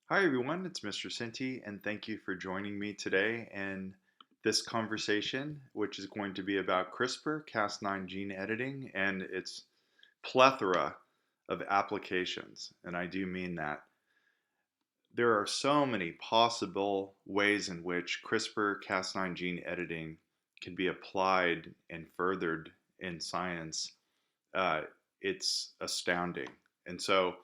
Hi everyone, it's Mr. Sinti, and thank you for joining me today in this conversation, which is going to be about CRISPR, Cas9 gene editing, and its plethora of applications. And I do mean that. There are so many possible ways in which CRISPR, Cas9 gene editing can be applied and furthered in science. Uh, it's astounding. And so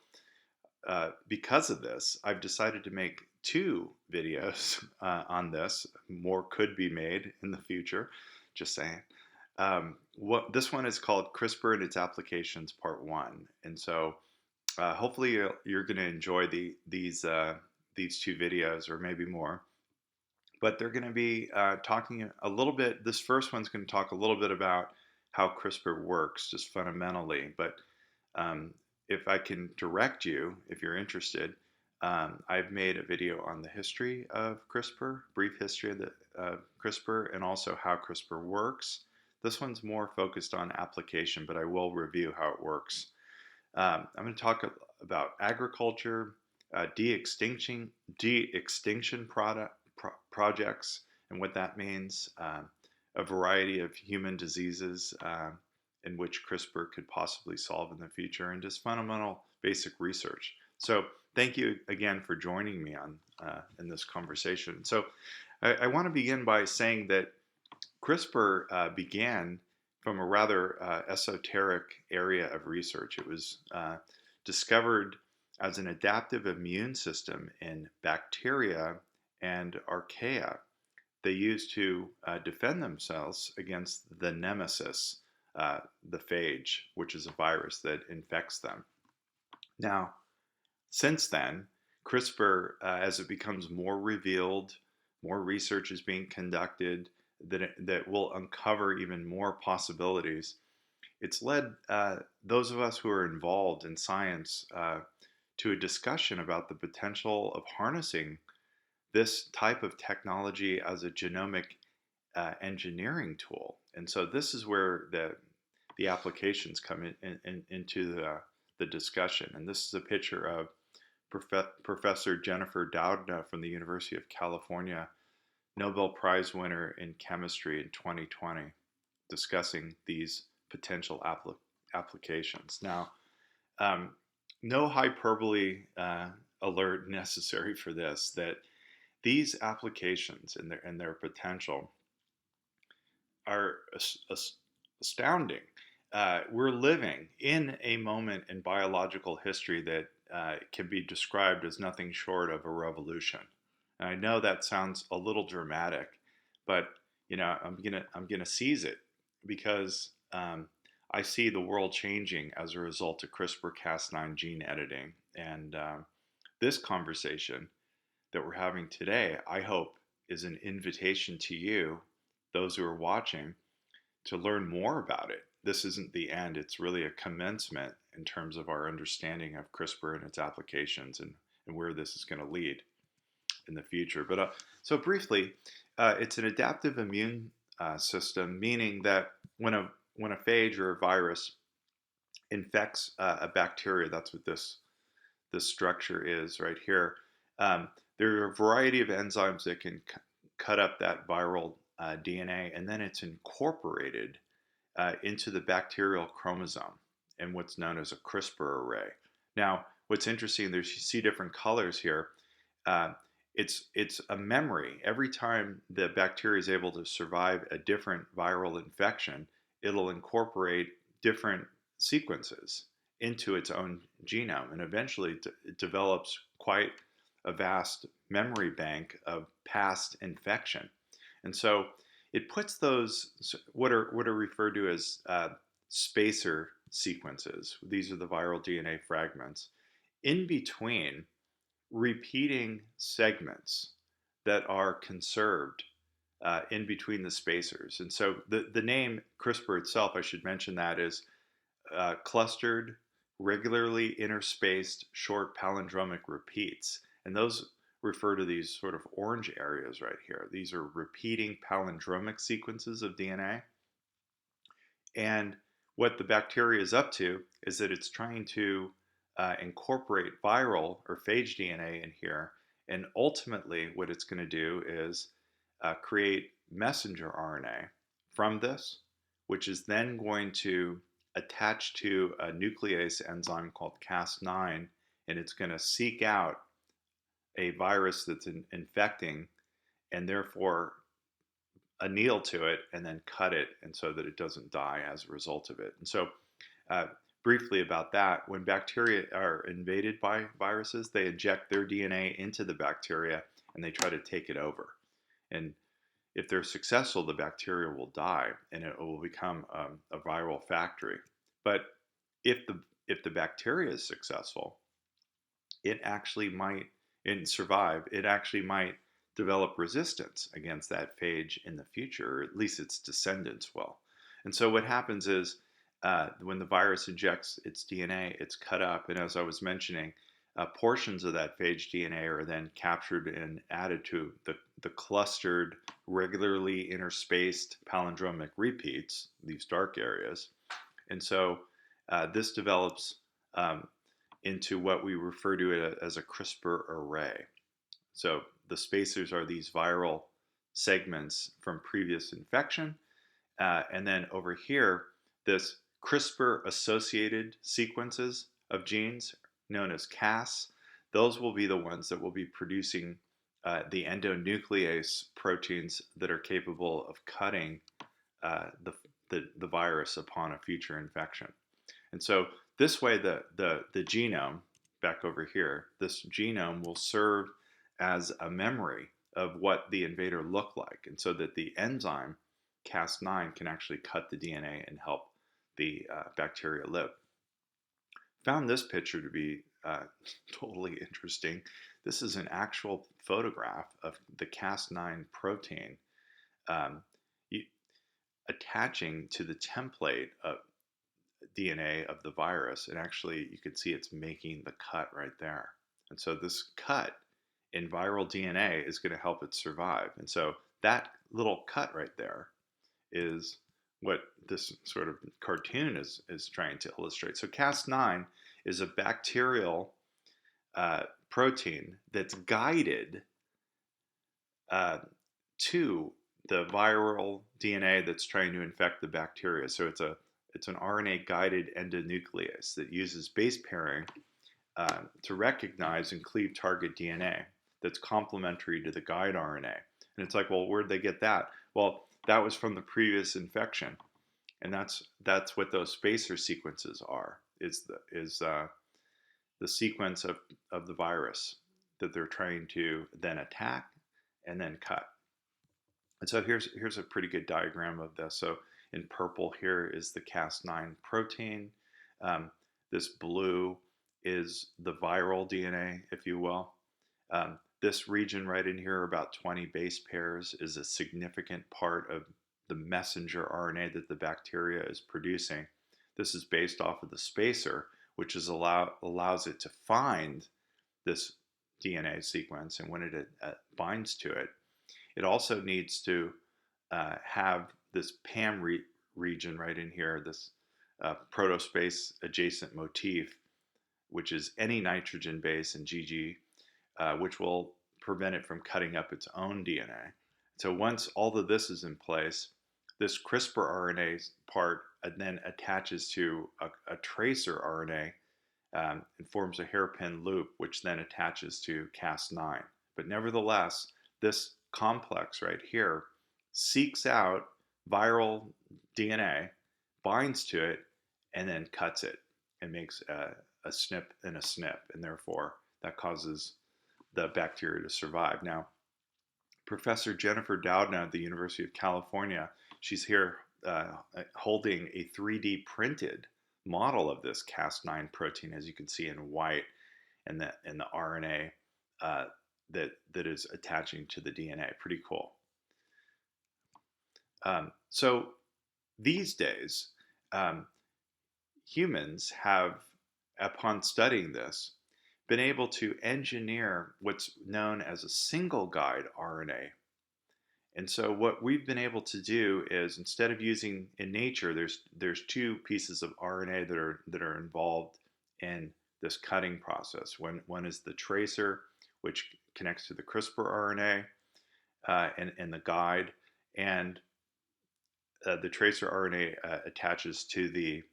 because of this, I've decided to make two videos on this. More could be made in the future, just saying. What this one is called CRISPR and its applications, part one. And so hopefully you're going to enjoy these two videos, or maybe more. But they're going to be talking a little bit. This first one's going to talk a little bit about how CRISPR works, just fundamentally. But um, if I can direct you, if you're interested, I've made a video on the history of CRISPR, brief history of the CRISPR, and also how CRISPR works. This one's more focused on application, but I will review how it works. I'm going to talk about agriculture, de-extinction projects, and what that means, a variety of human diseases in which CRISPR could possibly solve in the future, and just fundamental basic research. So thank you again for joining me on in this conversation. So I want to begin by saying that CRISPR began from a rather esoteric area of research. It was discovered as an adaptive immune system in bacteria and archaea they use to defend themselves against the nemesis, the phage, which is a virus that infects them. Now, since then, CRISPR, as it becomes more revealed, more research is being conducted that will uncover even more possibilities. It's led those of us who are involved in science to a discussion about the potential of harnessing this type of technology as a genomic engineering tool. And so this is where the applications come into the discussion. And this is a picture of Professor Jennifer Doudna from the University of California, Nobel Prize winner in chemistry in 2020, discussing these potential applications. Now, no hyperbole alert necessary for this, that these applications and their potential are astounding. We're living in a moment in biological history that can be described as nothing short of a revolution. And I know that sounds a little dramatic, but I'm gonna seize it because I see the world changing as a result of CRISPR-Cas9 gene editing, and this conversation that we're having today, I hope, is an invitation to you, those who are watching, to learn more about it. This isn't the end, it's really a commencement in terms of our understanding of CRISPR and its applications, and where this is going to lead in the future. But so briefly, it's an adaptive immune system, meaning that when a phage or a virus infects a bacteria, that's what this structure is right here. Um, there are a variety of enzymes that can cut up that viral DNA, and then it's incorporated into the bacterial chromosome in what's known as a CRISPR array. Now, what's interesting, you see different colors here. Uh, it's a memory. Every time the bacteria is able to survive a different viral infection, it'll incorporate different sequences into its own genome, and eventually it develops quite a vast memory bank of past infection. And so it puts those what are referred to as spacer sequences. These are the viral DNA fragments in between repeating segments that are conserved in between the spacers. And so the name CRISPR itself, I should mention that, is clustered, regularly interspaced short palindromic repeats. And those refer to these sort of orange areas right here. These are repeating palindromic sequences of DNA. And what the bacteria is up to is that it's trying to incorporate viral or phage DNA in here. And ultimately, what it's going to do is create messenger RNA from this, which is then going to attach to a nuclease enzyme called Cas9, and it's going to seek out a virus that's infecting and therefore anneal to it and then cut it, and so that it doesn't die as a result of it. And so, uh, briefly about that, when bacteria are invaded by viruses, they inject their DNA into the bacteria and they try to take it over. And if they're successful, the bacteria will die and it will become a viral factory. But if the bacteria is successful, it actually might and survive. It actually might develop resistance against that phage in the future, or at least its descendants will. And so what happens is when the virus injects its DNA, it's cut up, and as I was mentioning, portions of that phage DNA are then captured and added to the clustered, regularly interspaced palindromic repeats, these dark areas. And so this develops into what we refer to as a CRISPR array. So the spacers are these viral segments from previous infection. And then over here, this CRISPR associated sequences of genes known as Cas, those will be the ones that will be producing the endonuclease proteins that are capable of cutting the virus upon a future infection. And so this way, the genome, back over here, this genome will serve as a memory of what the invader looked like, and so that the enzyme Cas9 can actually cut the DNA and help the bacteria live. Found this picture to be totally interesting. This is an actual photograph of the Cas9 protein attaching to the template of DNA of the virus, and actually you can see it's making the cut right there. And so this cut in viral DNA is going to help it survive. And so that little cut right there is what this sort of cartoon is trying to illustrate. So Cas9 is a bacterial protein that's guided to the viral DNA that's trying to infect the bacteria. So it's an RNA-guided endonuclease that uses base pairing to recognize and cleave target DNA that's complementary to the guide RNA. And it's like, well, where'd they get that? Well, that was from the previous infection, and that's what those spacer sequences are. Is the sequence of the virus that they're trying to then attack and then cut. And so here's a pretty good diagram of this. So in purple here is the Cas9 protein. This blue is the viral DNA, if you will. This region right in here, about 20 base pairs, is a significant part of the messenger RNA that the bacteria is producing. This is based off of the spacer, which allows it to find this DNA sequence, and when it binds to it, it also needs to have this PAM region right in here, this protospace adjacent motif, which is any nitrogen base in GG, which will prevent it from cutting up its own DNA. So once all of this is in place, this CRISPR RNA part then attaches to a tracer RNA and forms a hairpin loop, which then attaches to Cas9. But nevertheless, this complex right here seeks out viral DNA, binds to it, and then cuts it and makes a SNP and a SNP, and therefore that causes the bacteria to survive. Now, Professor Jennifer Doudna at the University of California, she's here holding a 3D printed model of this Cas9 protein, as you can see in white, and the RNA that is attaching to the DNA. Pretty cool. So these days, humans have, upon studying this, been able to engineer what's known as a single guide RNA. And so what we've been able to do is, instead of using, in nature, there's two pieces of RNA that are involved in this cutting process. One is the tracer, which connects to the CRISPR RNA and the guide, and the tracer RNA attaches to the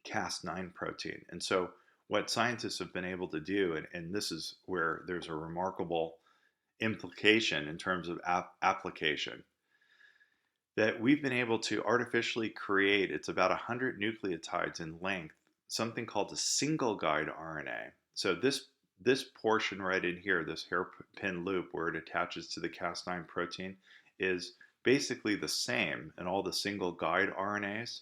Cas9 protein. And so what scientists have been able to do, and this is where there's a remarkable implication in terms of application, that we've been able to artificially create, it's about 100 nucleotides in length, something called a single guide RNA. So this portion right in here, this hairpin loop where it attaches to the Cas9 protein, is basically the same in all the single guide RNAs,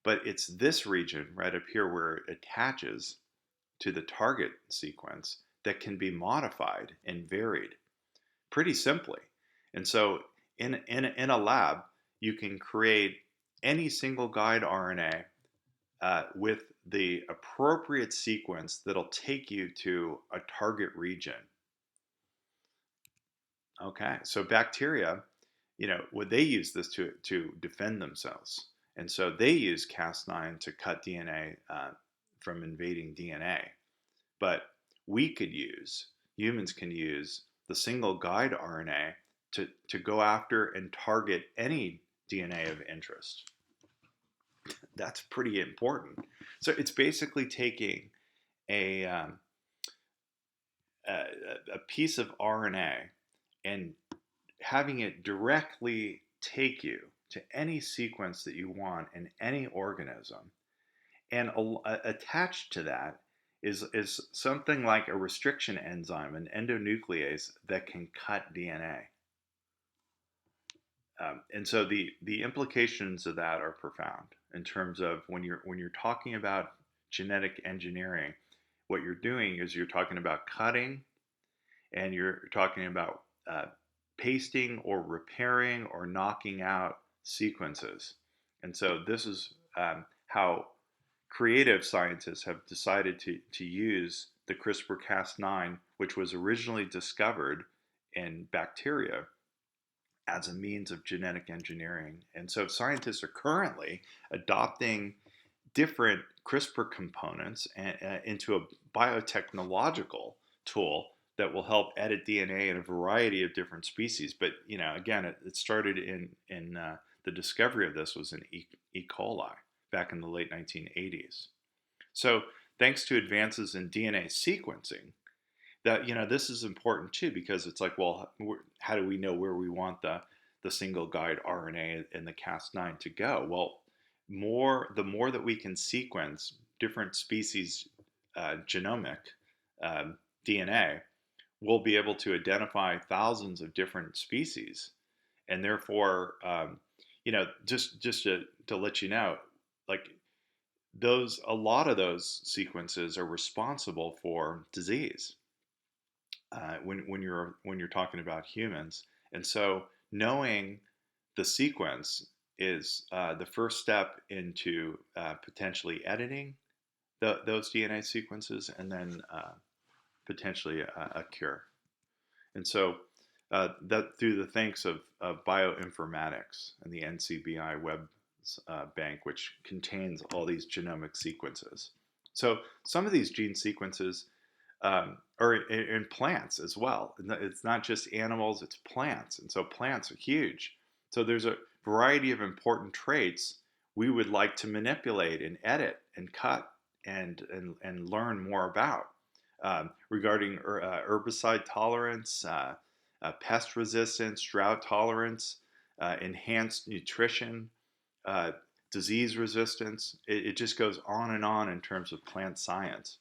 but it's this region right up here where it attaches to the target sequence that can be modified and varied pretty simply. And so in a lab, you can create any single guide RNA with the appropriate sequence that'll take you to a target region. Okay, so bacteria, would they use this to defend themselves? And so they use Cas9 to cut DNA from invading DNA. But humans can use the single guide RNA to go after and target any DNA of interest. That's pretty important. So it's basically taking a piece of RNA and having it directly take you to any sequence that you want in any organism. And attached to that is something like a restriction enzyme, an endonuclease that can cut DNA. And so the implications of that are profound in terms of when you're talking about genetic engineering, what you're doing is you're talking about cutting, and you're talking about pasting or repairing or knocking out sequences. And so this is how creative scientists have decided to use the CRISPR-Cas9, which was originally discovered in bacteria, as a means of genetic engineering. And so scientists are currently adopting different CRISPR components into a biotechnological tool that will help edit DNA in a variety of different species. But again, it started in the discovery of this was in E. coli back in the late 1980s. So thanks to advances in DNA sequencing, that this is important too, because it's like, well, how do we know where we want the single guide RNA and the Cas9 to go? Well, the more that we can sequence different species genomic DNA, we'll be able to identify thousands of different species, and therefore, just to let you know, like a lot of those sequences are responsible for disease. When you're talking about humans, and so knowing the sequence is the first step into potentially editing those DNA sequences, and then potentially a cure. And so that through the thanks of bioinformatics and the NCBI web bank, which contains all these genomic sequences. So some of these gene sequences or in plants as well. It's not just animals, it's plants. And so plants are huge. So there's a variety of important traits we would like to manipulate and edit and cut and learn more about regarding herbicide tolerance, pest resistance, drought tolerance, enhanced nutrition, disease resistance. It just goes on and on in terms of plant science.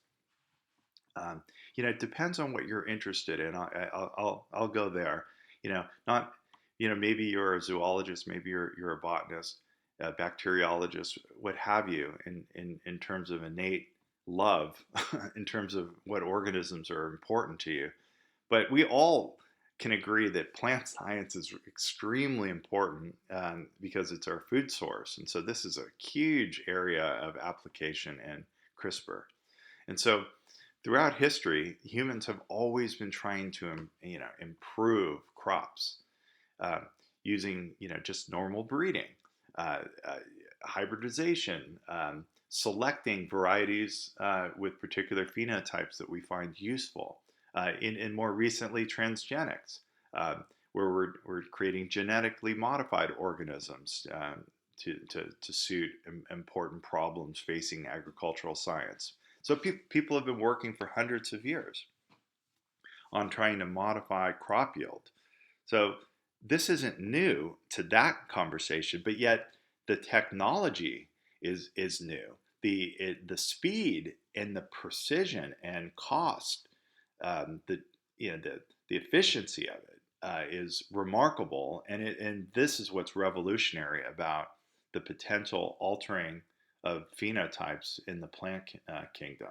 It depends on what you're interested in. I'll go there. Not, maybe you're a zoologist, maybe you're a botanist, a bacteriologist, what have you, in terms of innate love, in terms of what organisms are important to you. But we all can agree that plant science is extremely important because it's our food source. And so this is a huge area of application in CRISPR. And so throughout history, humans have always been trying to, improve crops using, just normal breeding, hybridization, selecting varieties with particular phenotypes that we find useful. In more recently, transgenics, where we're creating genetically modified organisms to suit important problems facing agricultural science. So people have been working for hundreds of years on trying to modify crop yield. So this isn't new to that conversation, but yet the technology is new. The speed and the precision and cost, the the efficiency of it is remarkable, and this is what's revolutionary about the potential altering of phenotypes in the plant kingdom.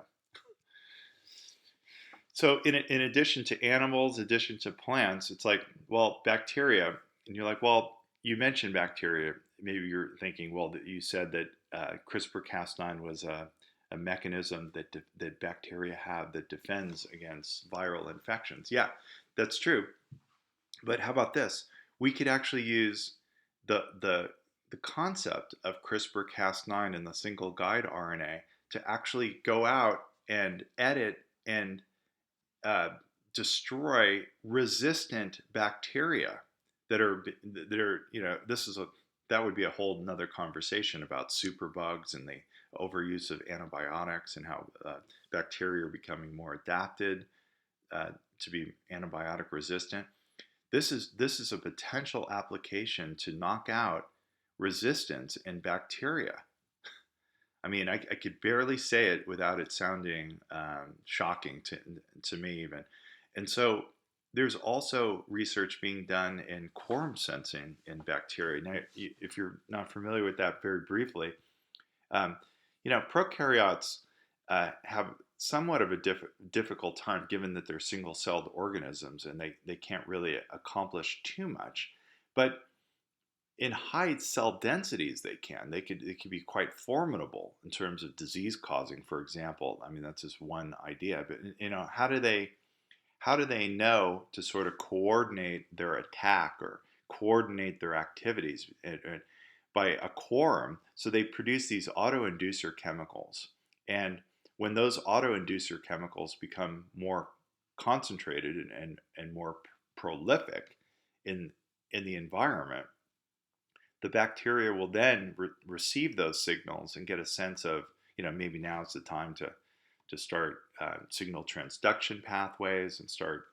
So in addition to animals, addition to plants, it's like, well, bacteria, and you're like, well, you mentioned bacteria. Maybe you're thinking, well, you said that CRISPR-Cas9 was a mechanism that bacteria have that defends against viral infections. Yeah, that's true. But how about this? We could actually use the concept of CRISPR-Cas9 in the single guide RNA to actually go out and edit and uh, destroy resistant bacteria this is a that would be a whole another conversation about superbugs and the overuse of antibiotics and how bacteria are becoming more adapted uh, to be antibiotic resistant. This is a potential application to knock out resistance in bacteria. I mean, I could barely say it without it sounding shocking to me, even. And so there's also research being done in quorum sensing in bacteria. Now, if you're not familiar with that, very briefly, um, prokaryotes have somewhat of a difficult time given that they're single celled organisms and they can't really accomplish too much. But in high cell densities they could be quite formidable in terms of disease causing, for example. I mean, that's just one idea, but how do they know to sort of coordinate their attack or coordinate their activities by a quorum? So they produce these autoinducer chemicals, and when those autoinducer chemicals become more concentrated and more prolific in the environment, the bacteria will then receive those signals and get a sense of, maybe now is the time to start signal transduction pathways and start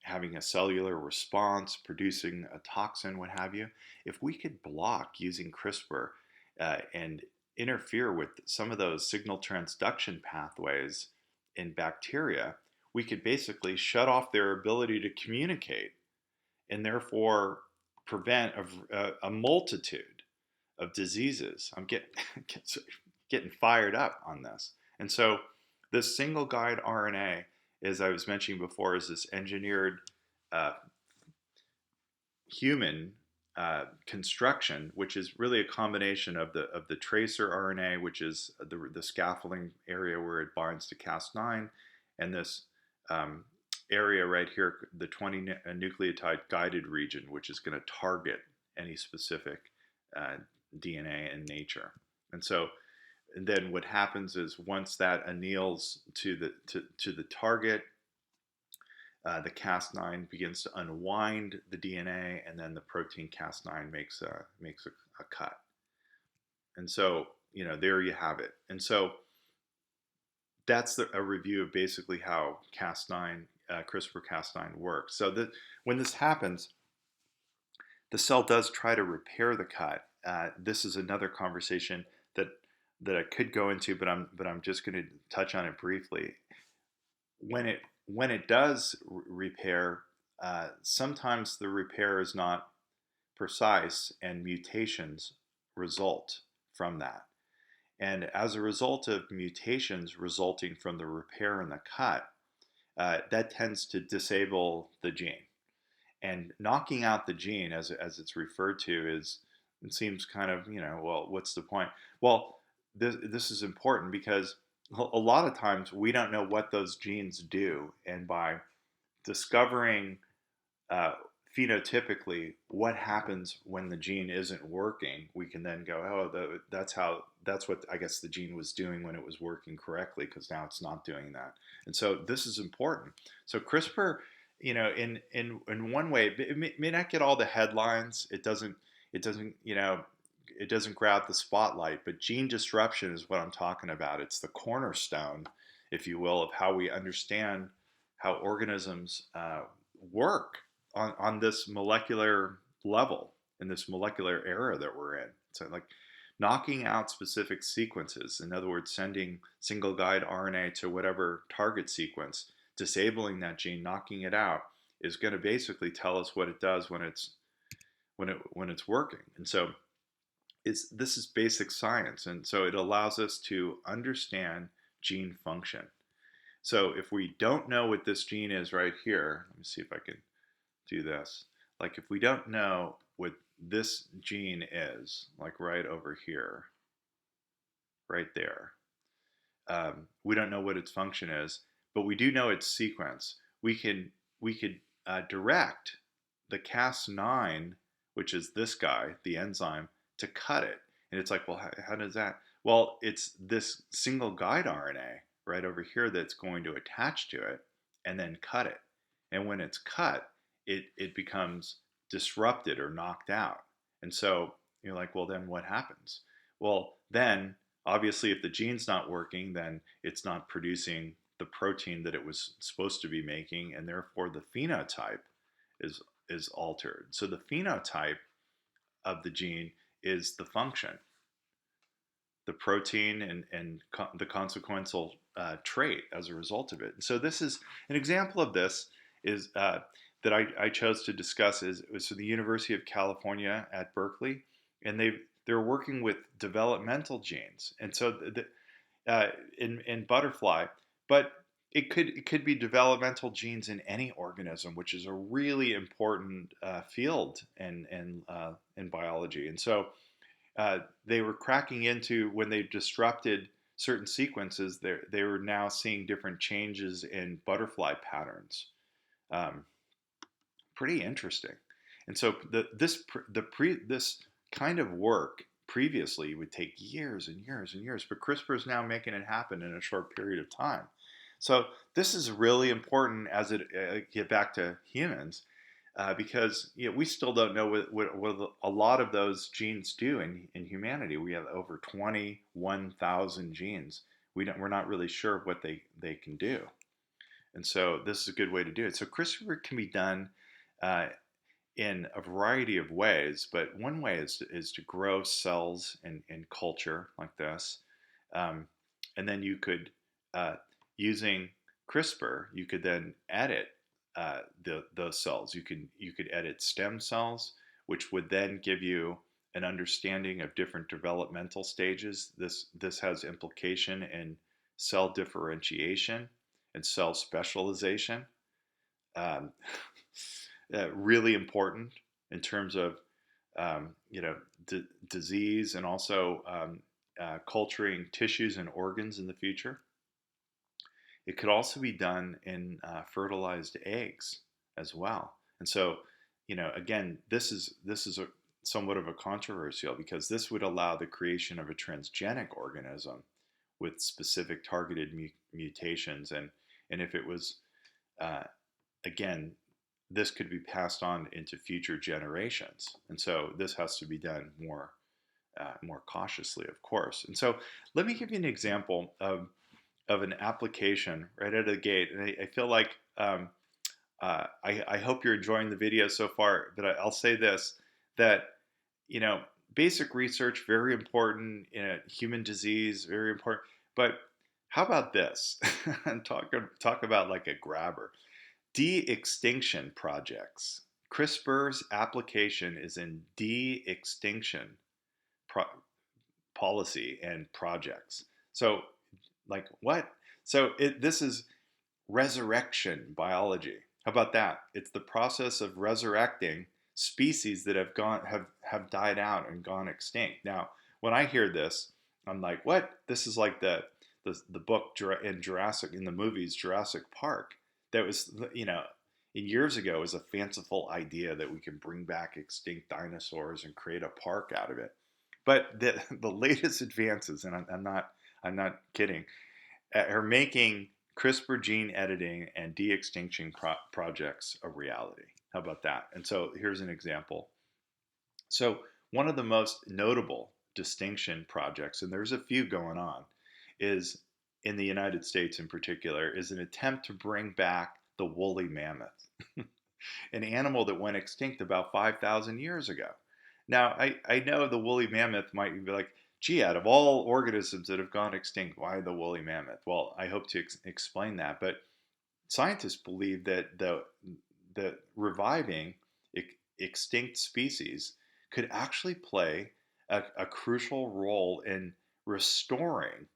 having a cellular response, producing a toxin, what have you. If we could block using CRISPR and interfere with some of those signal transduction pathways in bacteria, we could basically shut off their ability to communicate and therefore prevent a multitude of diseases. I'm getting fired up on this. And so this single guide RNA, as I was mentioning before, is this engineered uh, human construction, which is really a combination of the tracer RNA, which is the scaffolding area where it binds to Cas9, and this um, area right here, the 20 nucleotide guided region, which is going to target any specific uh, DNA in nature. And then what happens is once that anneals to the target, the Cas9 begins to unwind the DNA, and then the protein Cas9 makes a cut. And so there you have it. And so that's a review of basically how Cas9 CRISPR-Cas9 works. So that when this happens, the cell does try to repair the cut. This is another conversation that I could go into, but I'm just going to touch on it briefly. When it does repair, sometimes the repair is not precise, and mutations result from that. And as a result of mutations resulting from the repair in the cut, that tends to disable the gene. And knocking out the gene, as it's referred to, it seems kind of, well, what's the point? Well, this is important because a lot of times we don't know what those genes do. And by discovering uh, phenotypically what happens when the gene isn't working, we can then go, oh, that's what I guess the gene was doing when it was working correctly, because now it's not doing that. And so this is important. So CRISPR, in one way, it may not get all the headlines. It doesn't it doesn't grab the spotlight, but gene disruption is what I'm talking about. It's the cornerstone, if you will, of how we understand how organisms work on this molecular level, in this molecular era that we're in. So, like, knocking out specific sequences, in other words, sending single guide RNA to whatever target sequence, disabling that gene, knocking it out, is going to basically tell us what it does when it's working. And so this is basic science, and so it allows us to understand gene function. So if we don't know what this gene is right here, let me see if I can do this. Like, if we don't know what this gene is, like right over here, right there, we don't know what its function is, but we do know its sequence. We could direct the Cas9, which is this guy, the enzyme, to cut it. And it's like, well, how does that? Well, it's this single guide RNA right over here that's going to attach to it and then cut it. And when it's cut, it becomes disrupted or knocked out. And so you're like, well, then what happens? Well, then obviously, if the gene's not working, then it's not producing the protein that it was supposed to be making, and therefore the phenotype is altered. So the phenotype of the gene is the function, the protein, and the consequential trait as a result of it. And so this is an example of this is that I chose to discuss was the University of California at Berkeley, and they're working with developmental genes, and so in butterfly, but it could be developmental genes in any organism, which is a really important field in biology. And so they were cracking into, when they disrupted certain sequences, they were now seeing different changes in butterfly patterns. Pretty interesting. And so this kind of work previously would take years and years and years, but CRISPR is now making it happen in a short period of time. So this is really important as it get back to humans, because we still don't know what a lot of those genes do in humanity. We have over 21,000 genes. We're not really sure what they can do. And so this is a good way to do it. So CRISPR can be done in a variety of ways, but one way is to grow cells in culture like this. And then you could, using CRISPR, you could then edit those cells. You could edit stem cells, which would then give you an understanding of different developmental stages. This has implication in cell differentiation and cell specialization. Um, really important in terms of disease, and also culturing tissues and organs in the future. It could also be done in fertilized eggs as well. And so, again, this is somewhat of a controversial, because this would allow the creation of a transgenic organism with specific targeted mutations, and if it was, again, this could be passed on into future generations. And so this has to be done more cautiously, of course. And so let me give you an example of an application right out of the gate. And I feel like I hope you're enjoying the video so far, but I'll say this, that basic research, very important. Human disease, very important. But how about this? And talk about like a grabber. De-Extinction Projects. CRISPR's application is in de-extinction policy and projects. So, like, what? So this is resurrection biology. How about that? It's the process of resurrecting species that have died out and gone extinct. Now, when I hear this, I'm like, what? This is like the book in the movies Jurassic Park. That was, years ago, it was a fanciful idea that we can bring back extinct dinosaurs and create a park out of it. But the latest advances, and I'm not kidding, are making CRISPR gene editing and de-extinction projects a reality. How about that? And so here's an example. So one of the most notable distinction projects, and there's a few going on, is in the United States in particular, is an attempt to bring back the woolly mammoth, an animal that went extinct about 5,000 years ago. Now, I know the woolly mammoth might be like, gee, out of all organisms that have gone extinct, why the woolly mammoth? Well, I hope to explain that. But scientists believe that the reviving extinct species could actually play a crucial role in restoring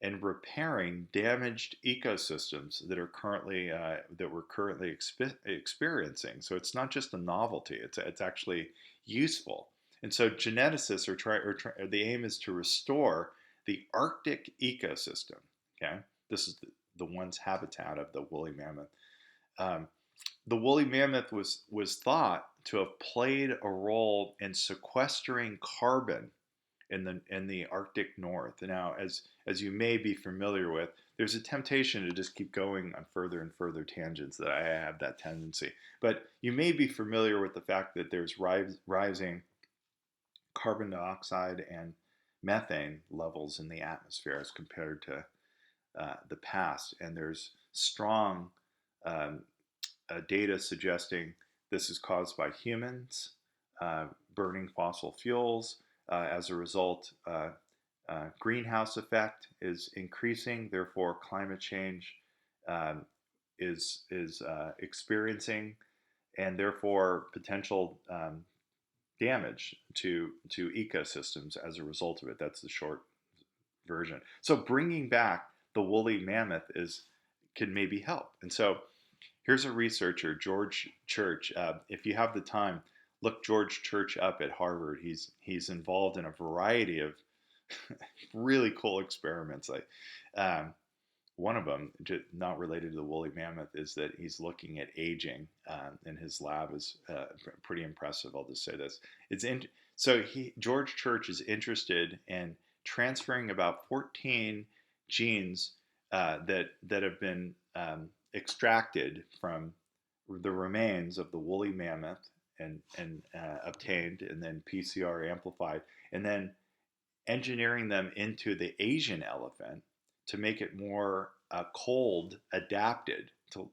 and repairing damaged ecosystems that are currently that we're currently experiencing. So it's not just a novelty; it's actually useful. And so geneticists the aim is to restore the Arctic ecosystem. Okay, this is the once habitat of the woolly mammoth. Um, the woolly mammoth was thought to have played a role in sequestering carbon in the Arctic North. Now, as you may be familiar with, there's a temptation to just keep going on further and further tangents. That I have that tendency, but you may be familiar with the fact that there's rising carbon dioxide and methane levels in the atmosphere as compared to the past, and there's strong um, data suggesting this is caused by humans burning fossil fuels. As a result, greenhouse effect is increasing. Therefore, climate change um, is experiencing, and therefore potential damage to ecosystems as a result of it. That's the short version. So bringing back the woolly mammoth is can maybe help. And so here's a researcher, George Church. If you have the time, look George Church up at Harvard. He's involved in a variety of really cool experiments. Like one of them, not related to the woolly mammoth, is that he's looking at aging, and his lab is pretty impressive. I'll just say this: so George Church is interested in transferring about 14 genes that have been extracted from the remains of the woolly mammoth and obtained and then PCR amplified, and then engineering them into the Asian elephant to make it more cold adapted to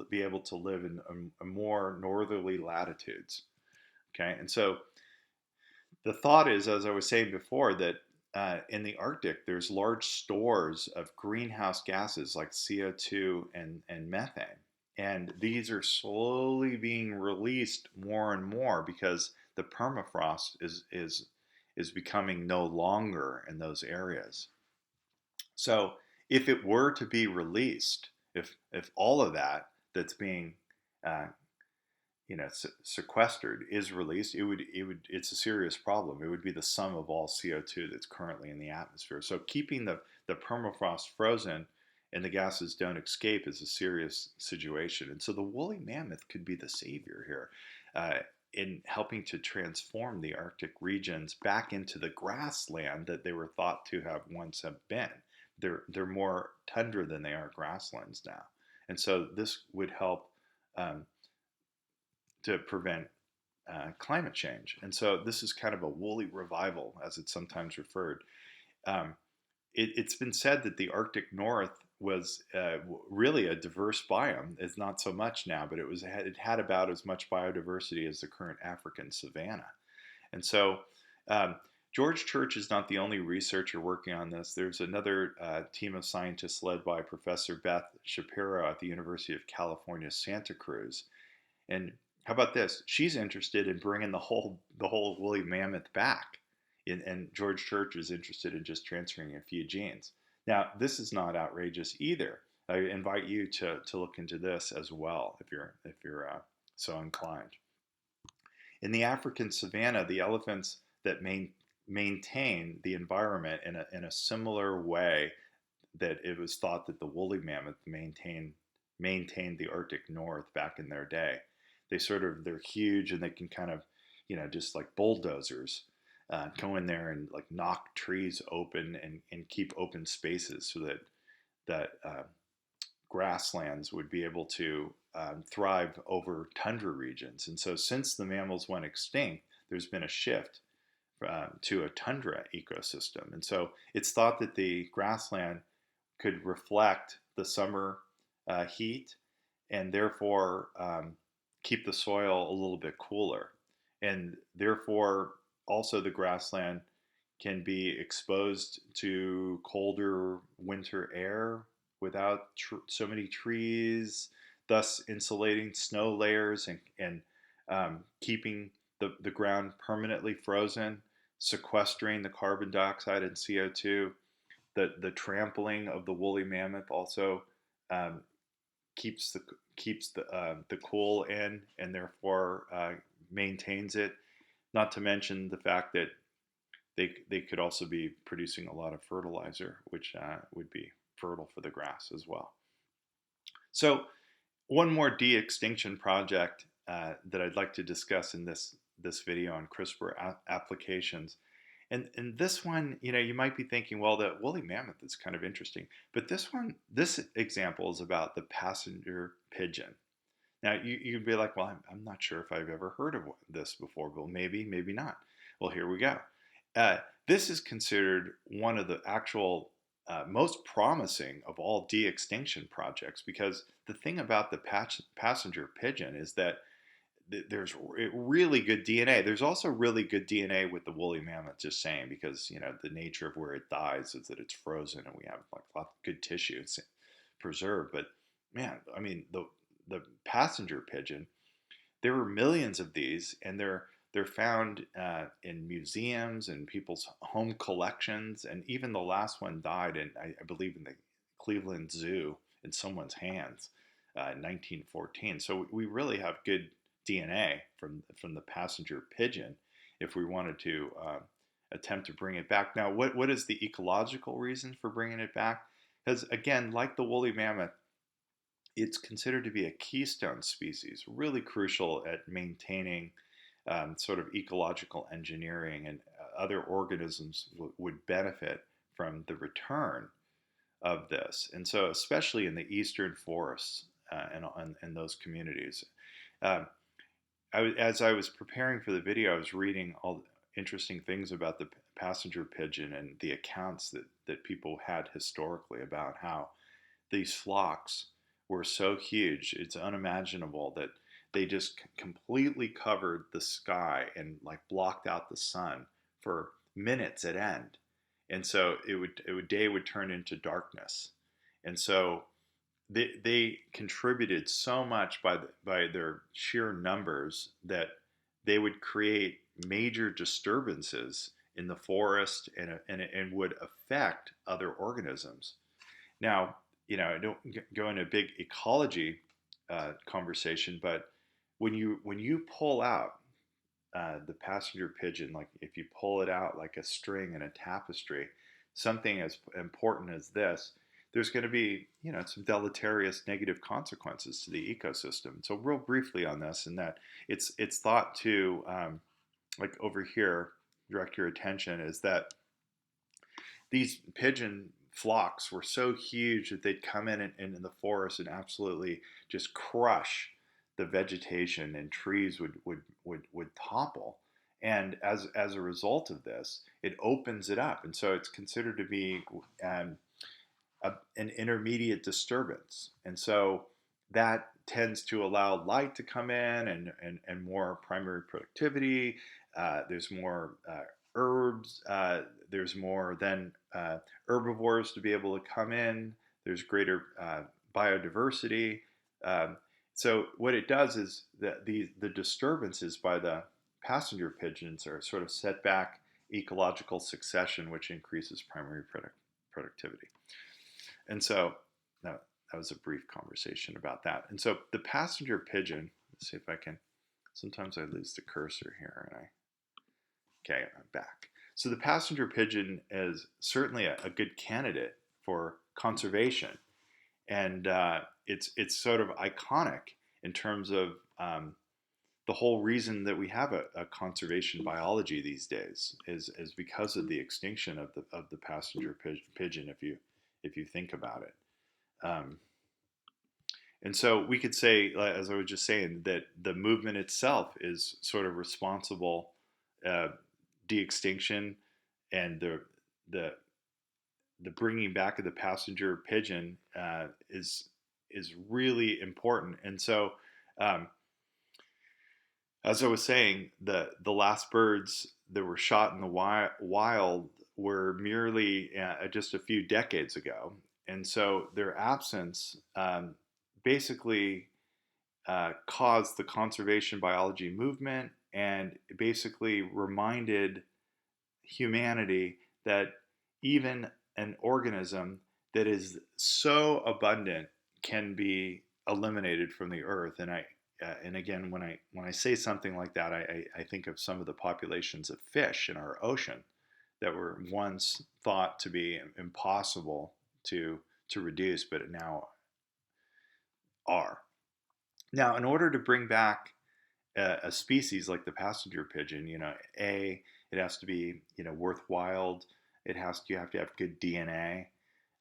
be able to live in a more northerly latitudes. Okay, and so the thought is, as I was saying before, that in the Arctic there's large stores of greenhouse gases like CO2 and methane. And these are slowly being released more and more because the permafrost is becoming no longer in those areas. So if it were to be released, if all of that's being uh, sequestered is released, it's a serious problem. It would be the sum of all CO2 that's currently in the atmosphere. So keeping the permafrost frozen and the gases don't escape is a serious situation. And so the woolly mammoth could be the savior here in helping to transform the Arctic regions back into the grassland that they were thought to have once have been. They're more tundra than they are grasslands now. And so this would help um, to prevent climate change. And so this is kind of a woolly revival, as it's sometimes referred. Um, it's been said that the Arctic North was really a diverse biome. It's not so much now, but it had about as much biodiversity as the current African savanna. And so George Church is not the only researcher working on this. There's another team of scientists led by Professor Beth Shapiro at the University of California, Santa Cruz. And how about this? She's interested in bringing the whole woolly mammoth back, and George Church is interested in just transferring a few genes. Now, this is not outrageous either. I invite you to look into this as well if you're so inclined. In the African savanna, the elephants that maintain the environment in a similar way that it was thought that the woolly mammoth maintained maintained the Arctic North back in their day. They're huge, and they can kind of, just like bulldozers, go in there and like knock trees open and keep open spaces so that grasslands would be able to thrive over tundra regions. And so, since the mammals went extinct, there's been a shift to a tundra ecosystem. And so, it's thought that the grassland could reflect the summer heat and therefore keep the soil a little bit cooler. And therefore, also the grassland can be exposed to colder winter air without so many trees, thus insulating snow layers and keeping the ground permanently frozen, sequestering the carbon dioxide and CO2. The trampling of the woolly mammoth also um, keeps the cool in, and therefore maintains it. Not to mention the fact that they could also be producing a lot of fertilizer, which would be fertile for the grass as well. So, one more de-extinction project that I'd like to discuss in this video on CRISPR applications. And this one, you might be thinking, well, the woolly mammoth is kind of interesting, but this example is about the passenger pigeon. Now, you'd be like, well, I'm not sure if I've ever heard of this before. Well, maybe not. Well, here we go. Uh, this is considered one of the actual most promising of all de-extinction projects, because the thing about the passenger pigeon is that there's really good DNA. There's also really good DNA with the woolly mammoth, just saying, because the nature of where it dies is that it's frozen, and we have like a lot of good tissue it's preserved. But man, I mean, the passenger pigeon, there are millions of these, and they're found in museums and people's home collections, and even the last one died I believe in the Cleveland Zoo in someone's hands in 1914. So we really have good DNA from the passenger pigeon if we wanted to attempt to bring it back. Now, what is the ecological reason for bringing it back? Because again, like the woolly mammoth, it's considered to be a keystone species, really crucial at maintaining sort of ecological engineering, and other organisms would benefit from the return of this. And so, especially in the eastern forests and those communities. Um, as I was preparing for the video, I was reading all interesting things about the passenger pigeon and the accounts that people had historically about how these flocks were so huge, it's unimaginable that they just completely covered the sky and like blocked out the sun for minutes at end. And so day would turn into darkness. And so they contributed so much by their sheer numbers that they would create major disturbances in the forest, and would affect other organisms. Now, I don't go into a big ecology conversation, but when you pull out the passenger pigeon, like if you pull it out like a string in a tapestry, something as important as this, there's going to be some deleterious negative consequences to the ecosystem. So real briefly on this, and that it's thought to like over here, direct your attention, is that these pigeon flocks were so huge that they'd come in the forest and absolutely just crush the vegetation, and trees would topple. And as a result of this, it opens it up, and so it's considered to be an intermediate disturbance. And so that tends to allow light to come in, and more primary productivity. There's more herbs. There's more then herbivores to be able to come in. There's greater biodiversity. So what it does is that the disturbances by the passenger pigeons are sort of set back ecological succession, which increases primary productivity. And so that was a brief conversation about that. And so the passenger pigeon, let's see if I can, sometimes I lose the cursor here, and okay, I'm back. So the passenger pigeon is certainly a good candidate for conservation. And it's sort of iconic in terms of the whole reason that we have a conservation biology these days is because of the extinction of the passenger pigeon. If you think about it. And so we could say, as I was just saying, that the movement itself is sort of responsible, uh, de-extinction and the the bringing back of the passenger pigeon is really important. And so, um, as I was saying, the last birds that were shot in the wild were merely just a few decades ago, and so their absence basically caused the conservation biology movement, and basically reminded humanity that even an organism that is so abundant can be eliminated from the earth. And again, when I say something like that, I think of some of the populations of fish in our ocean that were once thought to be impossible to reduce, but now are. Now, in order to bring back a species like the passenger pigeon, it has to be worthwhile. You have to have good DNA.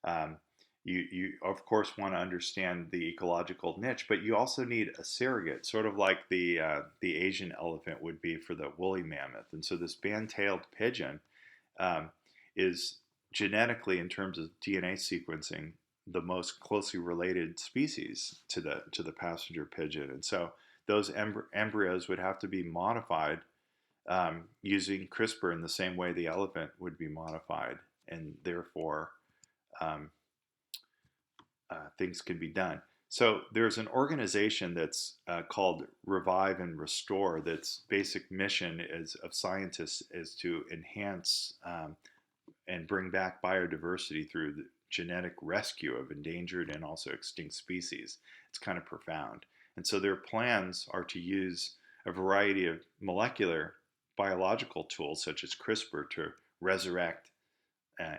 Um, you of course want to understand the ecological niche, but you also need a surrogate, sort of like the Asian elephant would be for the woolly mammoth. And so this band-tailed pigeon um, is genetically, in terms of DNA sequencing, the most closely related species to the passenger pigeon. And so those embryos would have to be modified using CRISPR in the same way the elephant would be modified, and therefore um, things can be done. So there's an organization that's called Revive and Restore. That's basic mission is of scientists is to enhance and bring back biodiversity through the genetic rescue of endangered and also extinct species. It's kind of profound. And so their plans are to use a variety of molecular biological tools such as CRISPR to resurrect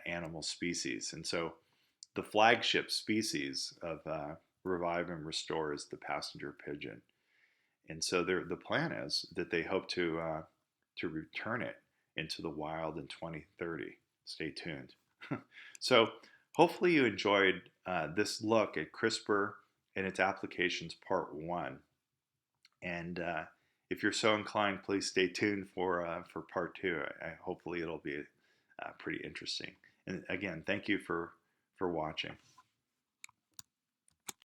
animal species. And so the flagship species of Revive and Restore is the passenger pigeon. And so the plan is that they hope to return it into the wild in 2030. Stay tuned. So hopefully you enjoyed this look at CRISPR and its applications, part one. And if you're so inclined, please stay tuned for part two. Hopefully it'll be pretty interesting. And again, thank you for watching.